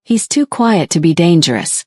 He's too quiet to be dangerous.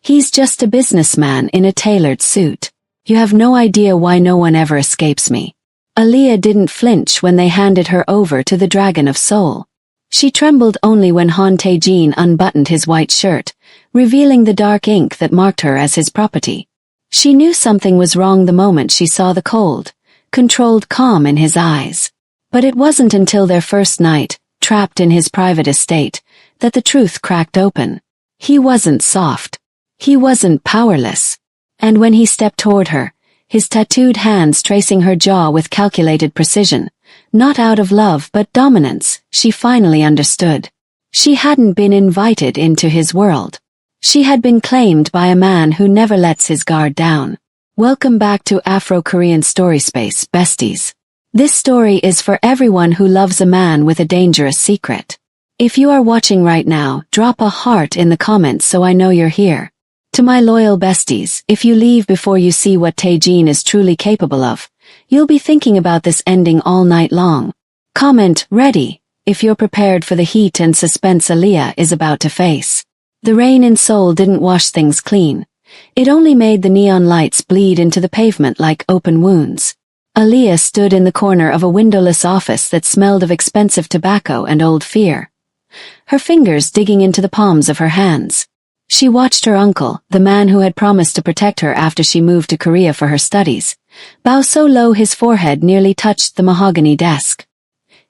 He's just a businessman in a tailored suit. You have no idea why no one ever escapes me. Aaliyah didn't flinch when they handed her over to the Dragon of Soul. She trembled only when Han Tae-jin unbuttoned his white shirt, revealing the dark ink that marked her as his property. She knew something was wrong the moment she saw the cold, controlled calm in his eyes. But it wasn't until their first night, trapped in his private estate, that the truth cracked open. He wasn't soft. He wasn't powerless. And when he stepped toward her, his tattooed hands tracing her jaw with calculated precision, not out of love but dominance, she finally understood. She hadn't been invited into his world. She had been claimed by a man who never lets his guard down. Welcome back to Afro-Korean Story Space, besties. This story is for everyone who loves a man with a dangerous secret. If you are watching right now, drop a heart in the comments so I know you're here. To my loyal besties, if you leave before you see what Tae-jin is truly capable of, you'll be thinking about this ending all night long. Comment ready if you're prepared for the heat and suspense Aaliyah is about to face. The rain in Seoul didn't wash things clean. It only made the neon lights bleed into the pavement like open wounds. Aaliyah stood in the corner of a windowless office that smelled of expensive tobacco and old fear, her fingers digging into the palms of her hands. She watched her uncle, the man who had promised to protect her after she moved to Korea for her studies, bow so low his forehead nearly touched the mahogany desk.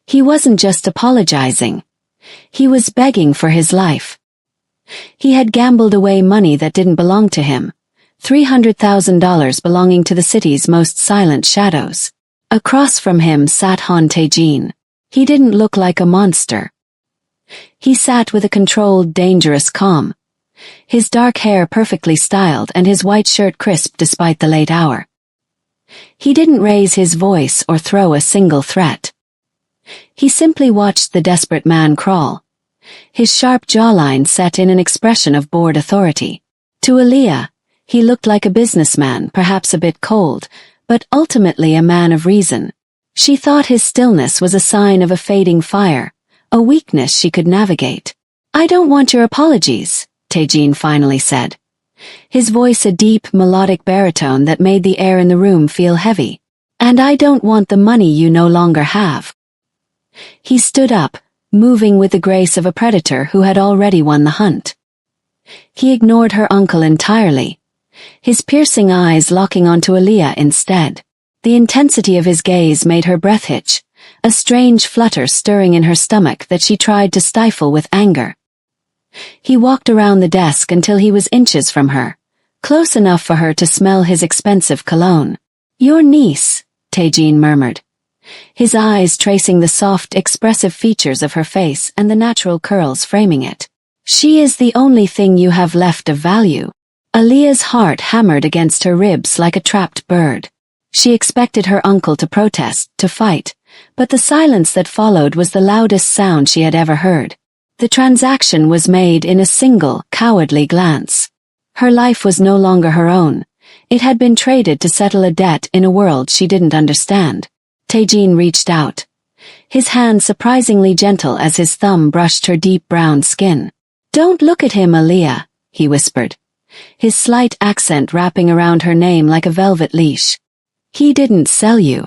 He wasn't just apologizing. He was begging for his life. He had gambled away money that didn't belong to him, $300,000 belonging to the city's most silent shadows. Across from him sat Han Tae-jin. He didn't look like a monster. He sat with a controlled, dangerous calm, his dark hair perfectly styled and his white shirt crisp despite the late hour. He didn't raise his voice or throw a single threat. He simply watched the desperate man crawl, his sharp jawline set in an expression of bored authority. To Aaliyah, he looked like a businessman, perhaps a bit cold, but ultimately a man of reason. She thought his stillness was a sign of a fading fire, a weakness she could navigate. "I don't want your apologies," Tae-jin finally said, his voice a deep, melodic baritone that made the air in the room feel heavy. "And I don't want the money you no longer have." He stood up, moving with the grace of a predator who had already won the hunt. He ignored her uncle entirely, his piercing eyes locking onto Aaliyah instead. The intensity of his gaze made her breath hitch, a strange flutter stirring in her stomach that she tried to stifle with anger. He walked around the desk until he was inches from her, close enough for her to smell his expensive cologne. "Your niece," Tae-jin murmured, his eyes tracing the soft, expressive features of her face and the natural curls framing it. "She is the only thing you have left of value." Aaliyah's heart hammered against her ribs like a trapped bird. She expected her uncle to protest, to fight, but the silence that followed was the loudest sound she had ever heard. The transaction was made in a single, cowardly glance. Her life was no longer her own. It had been traded to settle a debt in a world she didn't understand. Tae-jin reached out, his hand surprisingly gentle as his thumb brushed her deep brown skin. "Don't look at him, Aaliyah," he whispered, his slight accent wrapping around her name like a velvet leash. "He didn't sell you.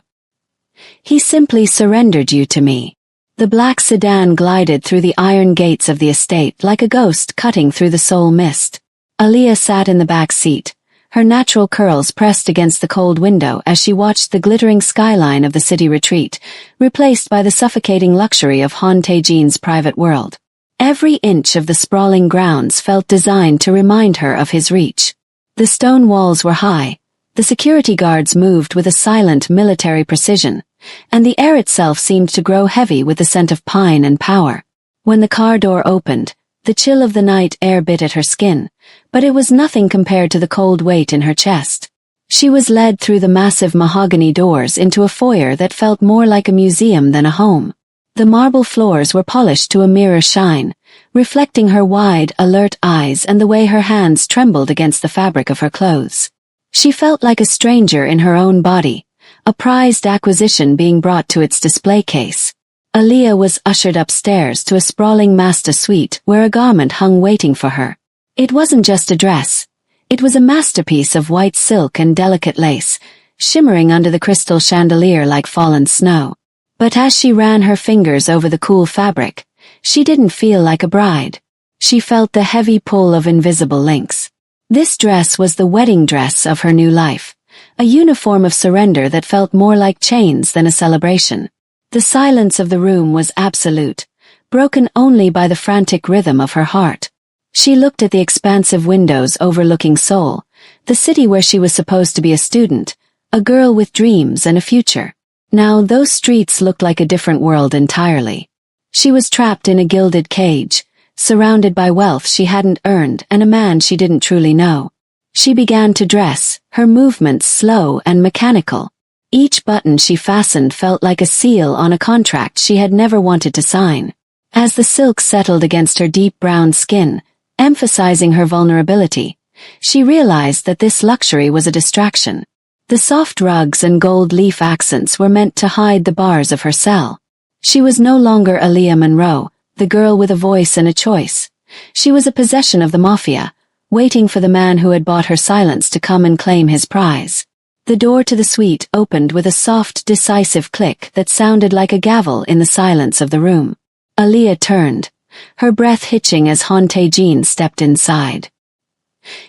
He simply surrendered you to me." The black sedan glided through the iron gates of the estate like a ghost cutting through the Seoul mist. Aaliyah sat in the back seat, her natural curls pressed against the cold window as she watched the glittering skyline of the city retreat, replaced by the suffocating luxury of Han Tae-jin's private world. Every inch of the sprawling grounds felt designed to remind her of his reach. The stone walls were high, the security guards moved with a silent military precision, and the air itself seemed to grow heavy with the scent of pine and power. When the car door opened, the chill of the night air bit at her skin, but it was nothing compared to the cold weight in her chest. She was led through the massive mahogany doors into a foyer that felt more like a museum than a home. The marble floors were polished to a mirror shine, reflecting her wide, alert eyes and the way her hands trembled against the fabric of her clothes. She felt like a stranger in her own body, a prized acquisition being brought to its display case. Aaliyah was ushered upstairs to a sprawling master suite where a garment hung waiting for her. It wasn't just a dress. It was a masterpiece of white silk and delicate lace, shimmering under the crystal chandelier like fallen snow. But as she ran her fingers over the cool fabric, she didn't feel like a bride. She felt the heavy pull of invisible links. This dress was the wedding dress of her new life, a uniform of surrender that felt more like chains than a celebration. The silence of the room was absolute, broken only by the frantic rhythm of her heart. She looked at the expansive windows overlooking Seoul, the city where she was supposed to be a student, a girl with dreams and a future. Now those streets looked like a different world entirely. She was trapped in a gilded cage, surrounded by wealth she hadn't earned and a man she didn't truly know. She began to dress, her movements slow and mechanical. Each button she fastened felt like a seal on a contract she had never wanted to sign. As the silk settled against her deep brown skin, emphasizing her vulnerability, she realized that this luxury was a distraction. The soft rugs and gold leaf accents were meant to hide the bars of her cell. She was no longer Aaliyah Monroe, the girl with a voice and a choice. She was a possession of the Mafia, waiting for the man who had bought her silence to come and claim his prize. The door to the suite opened with a soft, decisive click that sounded like a gavel in the silence of the room. Aaliyah turned, her breath hitching as Han Tae-jin stepped inside.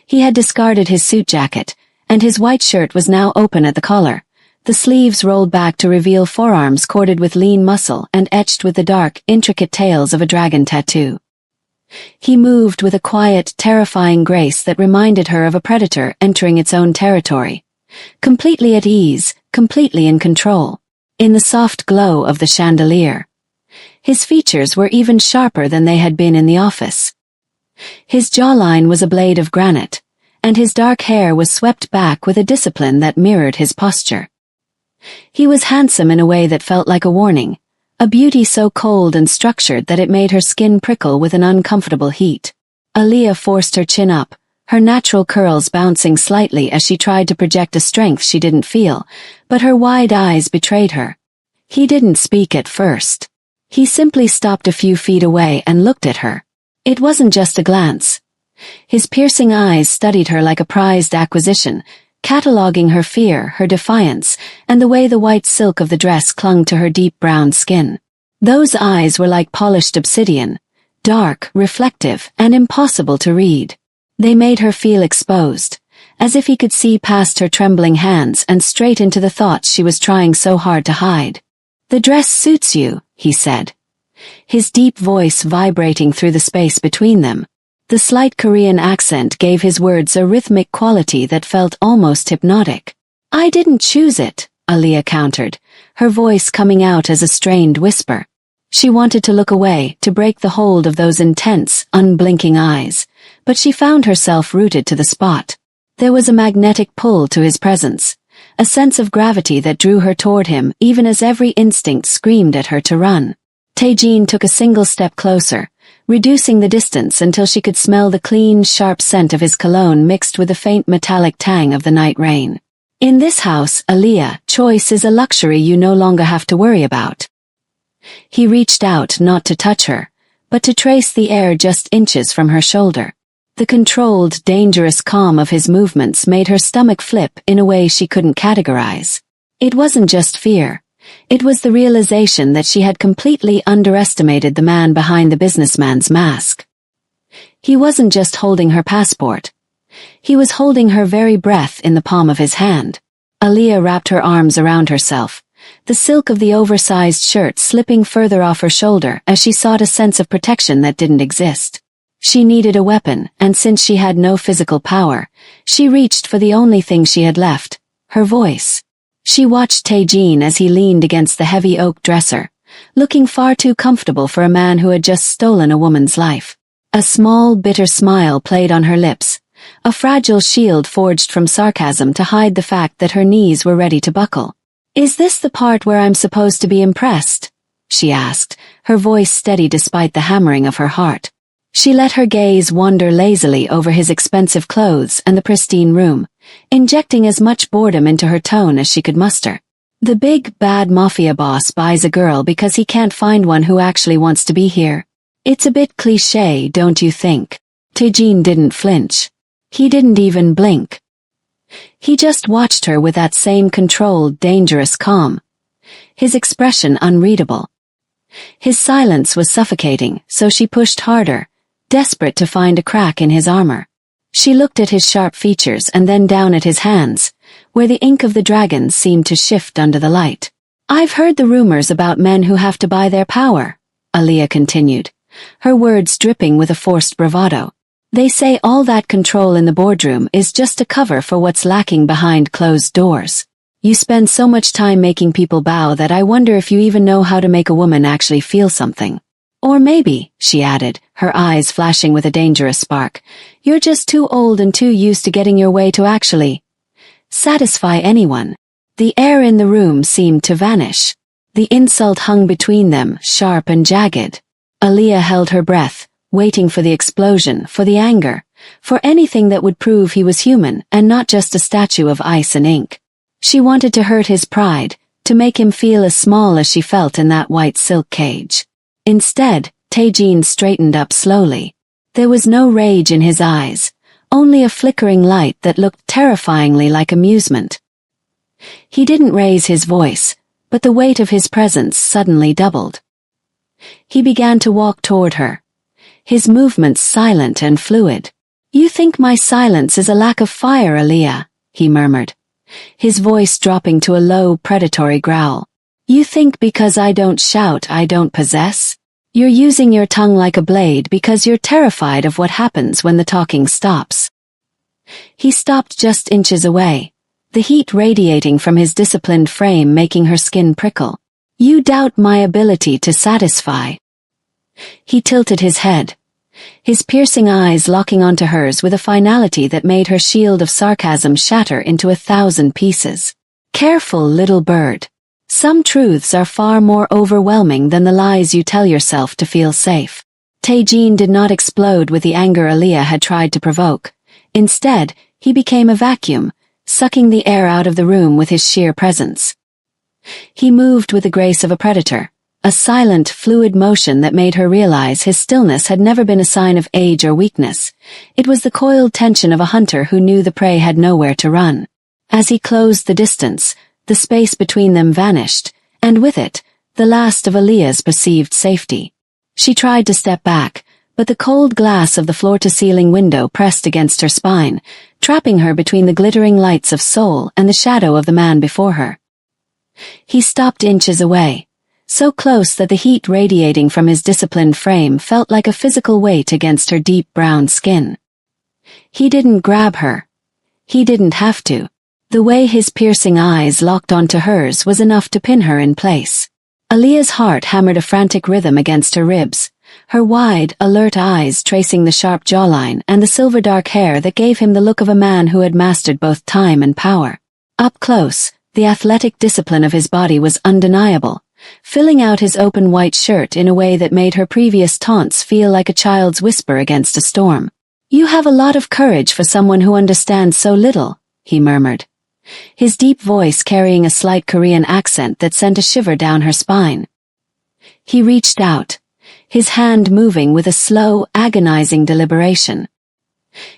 He had discarded his suit jacket, and his white shirt was now open at the collar, the sleeves rolled back to reveal forearms corded with lean muscle and etched with the dark, intricate tails of a dragon tattoo. He moved with a quiet, terrifying grace that reminded her of a predator entering its own territory. Completely at ease, completely in control, in the soft glow of the chandelier. His features were even sharper than they had been in the office. His jawline was a blade of granite, and his dark hair was swept back with a discipline that mirrored his posture. He was handsome in a way that felt like a warning, a beauty so cold and structured that it made her skin prickle with an uncomfortable heat. Aaliyah forced her chin up, her natural curls bouncing slightly as she tried to project a strength she didn't feel, but her wide eyes betrayed her. He didn't speak at first. He simply stopped a few feet away and looked at her. It wasn't just a glance. His piercing eyes studied her like a prized acquisition, cataloging her fear, her defiance, and the way the white silk of the dress clung to her deep brown skin. Those eyes were like polished obsidian, dark, reflective, and impossible to read. They made her feel exposed, as if he could see past her trembling hands and straight into the thoughts she was trying so hard to hide. "The dress suits you," he said, his deep voice vibrating through the space between them. The slight Korean accent gave his words a rhythmic quality that felt almost hypnotic. "I didn't choose it," Aaliyah countered, her voice coming out as a strained whisper. She wanted to look away, to break the hold of those intense, unblinking eyes, but she found herself rooted to the spot. There was a magnetic pull to his presence, a sense of gravity that drew her toward him even as every instinct screamed at her to run. Tae-jin took a single step closer, reducing the distance until she could smell the clean, sharp scent of his cologne mixed with the faint metallic tang of the night rain. "In this house, Aaliyah, choice is a luxury you no longer have to worry about." He reached out not to touch her, but to trace the air just inches from her shoulder. The controlled, dangerous calm of his movements made her stomach flip in a way she couldn't categorize. It wasn't just fear. It was the realization that she had completely underestimated the man behind the businessman's mask. He wasn't just holding her passport. He was holding her very breath in the palm of his hand. Aaliyah wrapped her arms around herself, the silk of the oversized shirt slipping further off her shoulder as she sought a sense of protection that didn't exist. She needed a weapon, and since she had no physical power, she reached for the only thing she had left, her voice. She watched Tae-jin as he leaned against the heavy oak dresser, looking far too comfortable for a man who had just stolen a woman's life. A small, bitter smile played on her lips, a fragile shield forged from sarcasm to hide the fact that her knees were ready to buckle. "Is this the part where I'm supposed to be impressed?" she asked, her voice steady despite the hammering of her heart. She let her gaze wander lazily over his expensive clothes and the pristine room, injecting as much boredom into her tone as she could muster. The big, bad mafia boss buys a girl because he can't find one who actually wants to be here. It's a bit cliché, don't you think? Tae-jin didn't flinch. He didn't even blink. He just watched her with that same controlled, dangerous calm. His expression unreadable. His silence was suffocating, so she pushed harder, desperate to find a crack in his armor. She looked at his sharp features and then down at his hands, where the ink of the dragons seemed to shift under the light. I've heard the rumors about men who have to buy their power, Aaliyah continued, her words dripping with a forced bravado. They say all that control in the boardroom is just a cover for what's lacking behind closed doors. You spend so much time making people bow that I wonder if you even know how to make a woman actually feel something. Or maybe, she added, her eyes flashing with a dangerous spark, you're just too old and too used to getting your way to actually satisfy anyone. The air in the room seemed to vanish. The insult hung between them, sharp and jagged. Aaliyah held her breath, waiting for the explosion, for the anger, for anything that would prove he was human and not just a statue of ice and ink. She wanted to hurt his pride, to make him feel as small as she felt in that white silk cage. Instead, Tae-jin straightened up slowly. There was no rage in his eyes, only a flickering light that looked terrifyingly like amusement. He didn't raise his voice, but the weight of his presence suddenly doubled. He began to walk toward her, his movements silent and fluid. You think my silence is a lack of fire, Aaliyah, he murmured, his voice dropping to a low, predatory growl. You think because I don't shout I don't possess? You're using your tongue like a blade because you're terrified of what happens when the talking stops. He stopped just inches away, the heat radiating from his disciplined frame making her skin prickle. You doubt my ability to satisfy. He tilted his head, his piercing eyes locking onto hers with a finality that made her shield of sarcasm shatter into 1,000 pieces. Careful, little bird. Some truths are far more overwhelming than the lies you tell yourself to feel safe. Tae-jin did not explode with the anger Aaliyah had tried to provoke. Instead, he became a vacuum, sucking the air out of the room with his sheer presence. He moved with the grace of a predator, a silent, fluid motion that made her realize his stillness had never been a sign of age or weakness. It was the coiled tension of a hunter who knew the prey had nowhere to run. As he closed the distance, the space between them vanished, and with it, the last of Aaliyah's perceived safety. She tried to step back, but the cold glass of the floor-to-ceiling window pressed against her spine, trapping her between the glittering lights of Seoul and the shadow of the man before her. He stopped inches away, so close that the heat radiating from his disciplined frame felt like a physical weight against her deep brown skin. He didn't grab her. He didn't have to. The way his piercing eyes locked onto hers was enough to pin her in place. Aaliyah's heart hammered a frantic rhythm against her ribs, her wide, alert eyes tracing the sharp jawline and the silver-dark hair that gave him the look of a man who had mastered both time and power. Up close, the athletic discipline of his body was undeniable, filling out his open white shirt in a way that made her previous taunts feel like a child's whisper against a storm. You have a lot of courage for someone who understands so little, he murmured, his deep voice carrying a slight Korean accent that sent a shiver down her spine. He reached out, his hand moving with a slow, agonizing deliberation.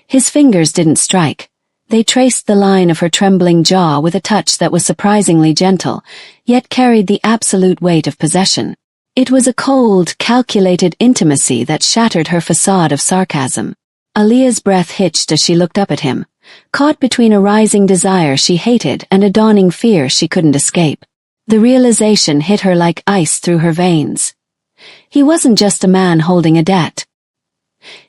His fingers didn't strike. They traced the line of her trembling jaw with a touch that was surprisingly gentle, yet carried the absolute weight of possession. It was a cold, calculated intimacy that shattered her facade of sarcasm. Aaliyah's breath hitched as she looked up at him, caught between a rising desire she hated and a dawning fear she couldn't escape. The realization hit her like ice through her veins. He wasn't just a man holding a debt.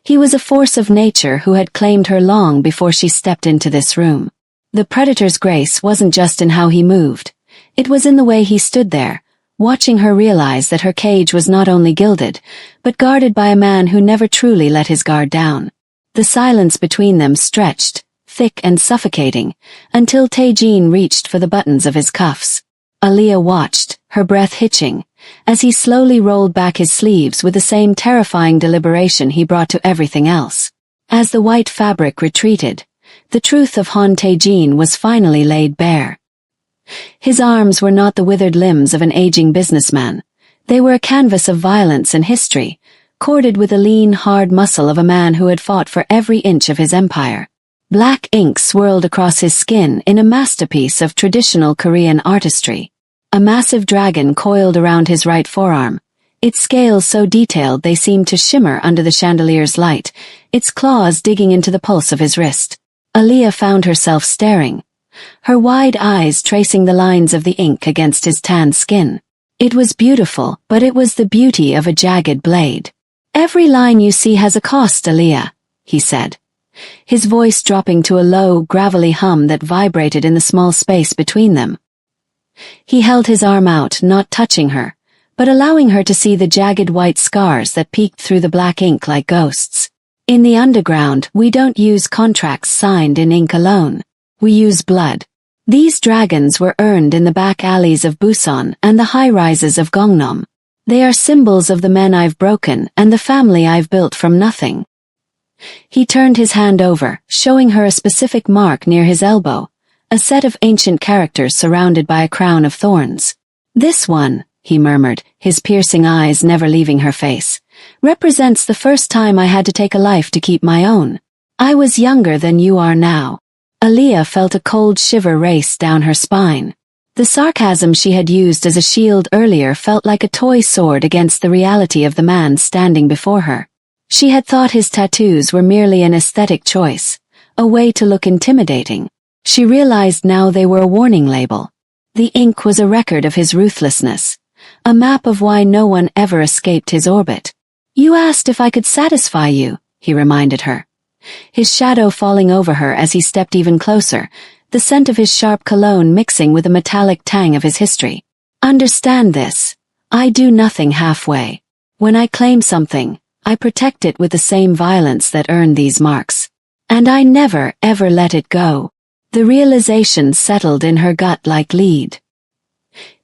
He was a force of nature who had claimed her long before she stepped into this room. The predator's grace wasn't just in how he moved. It was in the way he stood there, watching her realize that her cage was not only gilded, but guarded by a man who never truly let his guard down. The silence between them stretched, thick and suffocating, until Tae-jin reached for the buttons of his cuffs. Aaliyah watched, her breath hitching, as he slowly rolled back his sleeves with the same terrifying deliberation he brought to everything else. As the white fabric retreated, the truth of Han Tae-jin was finally laid bare. His arms were not the withered limbs of an aging businessman. They were a canvas of violence and history, corded with the lean, hard muscle of a man who had fought for every inch of his empire. Black ink swirled across his skin in a masterpiece of traditional Korean artistry. A massive dragon coiled around his right forearm, its scales so detailed they seemed to shimmer under the chandelier's light, its claws digging into the pulse of his wrist. Aaliyah found herself staring, her wide eyes tracing the lines of the ink against his tan skin. It was beautiful, but it was the beauty of a jagged blade. "Every line you see has a cost, Aaliyah," he said, his voice dropping to a low, gravelly hum that vibrated in the small space between them. He held his arm out, not touching her, but allowing her to see the jagged white scars that peeked through the black ink like ghosts. "In the underground, we don't use contracts signed in ink alone. We use blood. These dragons were earned in the back alleys of Busan and the high-rises of Gangnam. They are symbols of the men I've broken and the family I've built from nothing." He turned his hand over, showing her a specific mark near his elbow, a set of ancient characters surrounded by a crown of thorns. "This one," he murmured, his piercing eyes never leaving her face, "represents the first time I had to take a life to keep my own. I was younger than you are now." Aaliyah felt a cold shiver race down her spine. The sarcasm she had used as a shield earlier felt like a toy sword against the reality of the man standing before her. She had thought his tattoos were merely an aesthetic choice, a way to look intimidating. She realized now they were a warning label. The ink was a record of his ruthlessness, a map of why no one ever escaped his orbit. "You asked if I could satisfy you," he reminded her, his shadow falling over her as he stepped even closer, the scent of his sharp cologne mixing with the metallic tang of his history. "Understand this. I do nothing halfway. When I claim something, I protect it with the same violence that earned these marks. And I never, ever let it go." The realization settled in her gut like lead.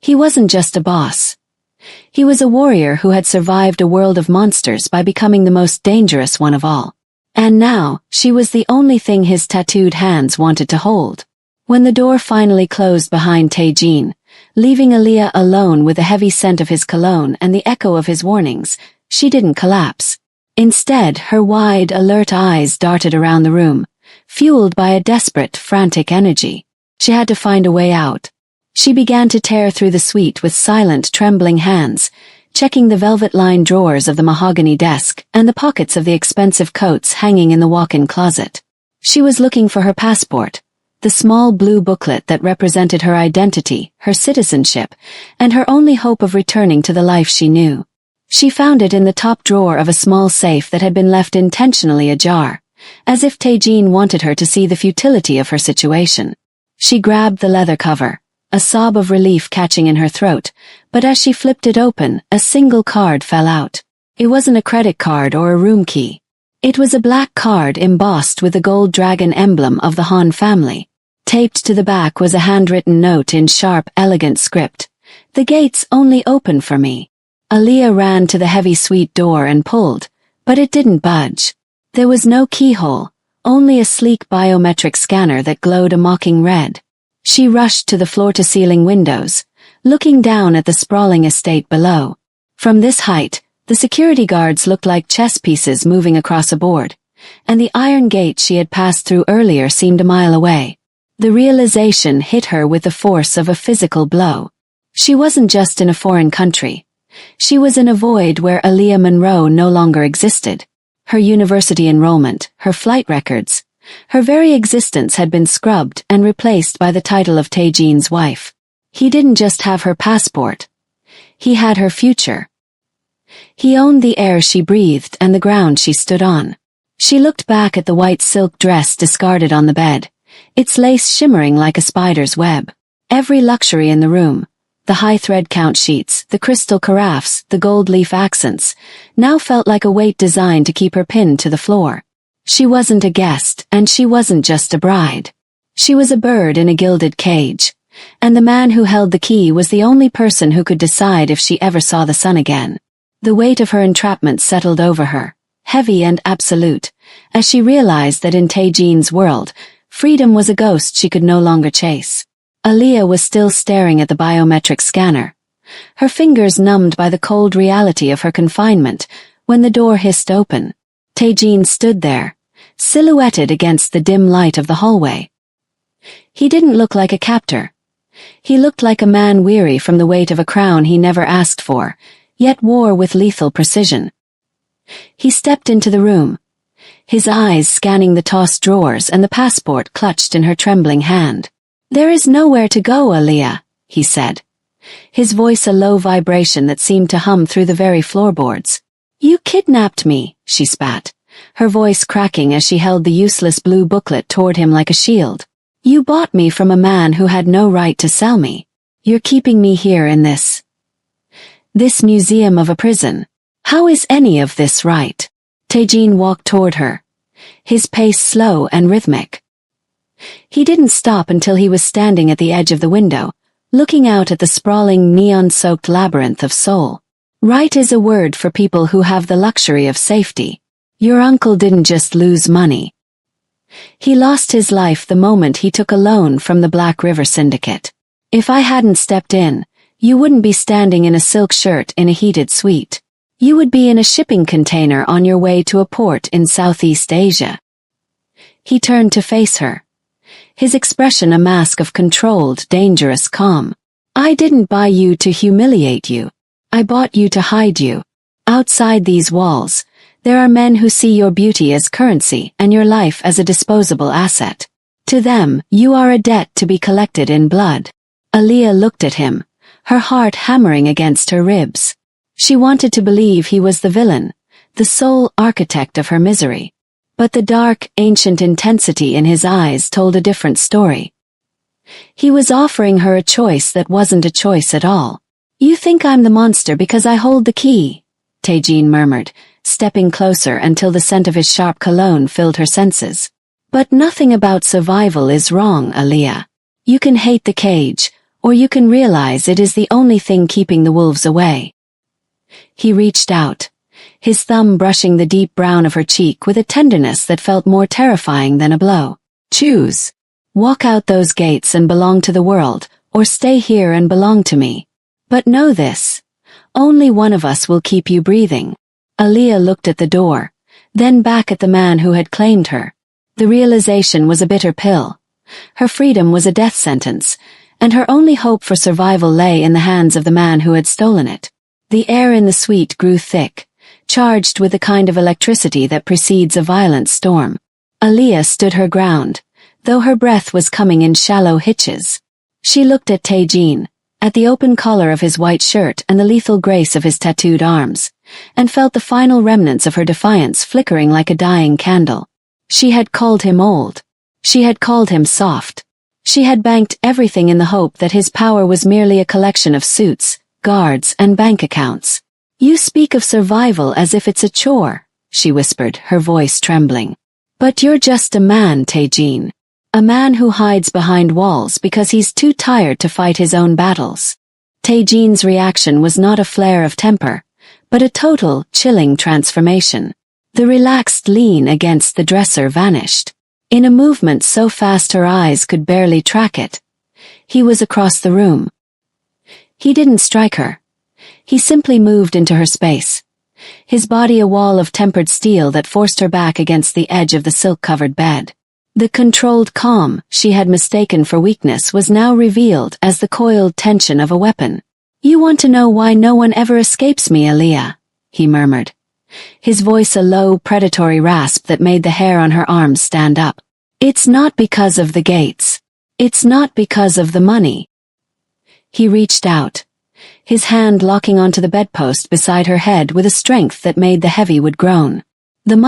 He wasn't just a boss. He was a warrior who had survived a world of monsters by becoming the most dangerous one of all. And now, she was the only thing his tattooed hands wanted to hold. When the door finally closed behind Tae-jin, leaving Aaliyah alone with the heavy scent of his cologne and the echo of his warnings, she didn't collapse. Instead, her wide, alert eyes darted around the room, fueled by a desperate, frantic energy. She had to find a way out. She began to tear through the suite with silent, trembling hands, checking the velvet-lined drawers of the mahogany desk and the pockets of the expensive coats hanging in the walk-in closet. She was looking for her passport, the small blue booklet that represented her identity, her citizenship, and her only hope of returning to the life she knew. She found it in the top drawer of a small safe that had been left intentionally ajar, as if Tae-jin wanted her to see the futility of her situation. She grabbed the leather cover, a sob of relief catching in her throat, but as she flipped it open, a single card fell out. It wasn't a credit card or a room key. It was a black card embossed with the gold dragon emblem of the Han family. Taped to the back was a handwritten note in sharp, elegant script. "The gates only open for me." Aaliyah ran to the heavy suite door and pulled, but it didn't budge. There was no keyhole, only a sleek biometric scanner that glowed a mocking red. She rushed to the floor-to-ceiling windows, looking down at the sprawling estate below. From this height, the security guards looked like chess pieces moving across a board, and the iron gate she had passed through earlier seemed a mile away. The realization hit her with the force of a physical blow. She wasn't just in a foreign country. She was in a void where Aaliyah Monroe no longer existed. Her university enrollment, her flight records, her very existence had been scrubbed and replaced by the title of Tae-jin's wife. He didn't just have her passport. He had her future. He owned the air she breathed and the ground she stood on. She looked back at the white silk dress discarded on the bed, its lace shimmering like a spider's web. Every luxury in the room, the high thread count sheets, the crystal carafes, the gold leaf accents, now felt like a weight designed to keep her pinned to the floor. She wasn't a guest, and she wasn't just a bride. She was a bird in a gilded cage, and the man who held the key was the only person who could decide if she ever saw the sun again. The weight of her entrapment settled over her, heavy and absolute, as she realized that in Tae-jin's world, freedom was a ghost she could no longer chase. Aaliyah was still staring at the biometric scanner, her fingers numbed by the cold reality of her confinement, when the door hissed open. Tae-jin stood there, silhouetted against the dim light of the hallway. He didn't look like a captor. He looked like a man weary from the weight of a crown he never asked for, yet wore with lethal precision. He stepped into the room, his eyes scanning the tossed drawers and the passport clutched in her trembling hand. "There is nowhere to go, Aaliyah," he said, his voice a low vibration that seemed to hum through the very floorboards. "You kidnapped me," she spat, her voice cracking as she held the useless blue booklet toward him like a shield. "You bought me from a man who had no right to sell me. You're keeping me here in this museum of a prison. How is any of this right?" Tae-jin walked toward her, his pace slow and rhythmic. He didn't stop until he was standing at the edge of the window, looking out at the sprawling neon-soaked labyrinth of Seoul. "Right is a word for people who have the luxury of safety. Your uncle didn't just lose money. He lost his life the moment he took a loan from the Black River Syndicate. If I hadn't stepped in, you wouldn't be standing in a silk shirt in a heated suite. You would be in a shipping container on your way to a port in Southeast Asia." He turned to face her, his expression a mask of controlled, dangerous calm. "I didn't buy you to humiliate you. I bought you to hide you. Outside these walls, there are men who see your beauty as currency and your life as a disposable asset. To them, you are a debt to be collected in blood." Aaliyah looked at him, her heart hammering against her ribs. She wanted to believe he was the villain, the sole architect of her misery. But the dark, ancient intensity in his eyes told a different story. He was offering her a choice that wasn't a choice at all. "You think I'm the monster because I hold the key," Tae-jin murmured, stepping closer until the scent of his sharp cologne filled her senses. "But nothing about survival is wrong, Aaliyah. You can hate the cage, or you can realize it is the only thing keeping the wolves away." He reached out, his thumb brushing the deep brown of her cheek with a tenderness that felt more terrifying than a blow. "Choose. Walk out those gates and belong to the world, or stay here and belong to me. But know this, only one of us will keep you breathing." Aaliyah looked at the door, then back at the man who had claimed her. The realization was a bitter pill. Her freedom was a death sentence, and her only hope for survival lay in the hands of the man who had stolen it. The air in the suite grew thick, charged with the kind of electricity that precedes a violent storm. Aaliyah stood her ground, though her breath was coming in shallow hitches. She looked at Tae-jin, at the open collar of his white shirt and the lethal grace of his tattooed arms, and felt the final remnants of her defiance flickering like a dying candle. She had called him old. She had called him soft. She had banked everything in the hope that his power was merely a collection of suits, guards, and bank accounts. "You speak of survival as if it's a chore," she whispered, her voice trembling. "But you're just a man, Tae-jin. A man who hides behind walls because he's too tired to fight his own battles." Tae-jin's reaction was not a flare of temper, but a total, chilling transformation. The relaxed lean against the dresser vanished. In a movement so fast her eyes could barely track it, he was across the room. He didn't strike her. He simply moved into her space, his body a wall of tempered steel that forced her back against the edge of the silk-covered bed. The controlled calm she had mistaken for weakness was now revealed as the coiled tension of a weapon. "You want to know why no one ever escapes me, Aaliyah?" he murmured, his voice a low, predatory rasp that made the hair on her arms stand up. "It's not because of the gates. It's not because of the money." He reached out, his hand locking onto the bedpost beside her head with a strength that made the heavy wood groan. The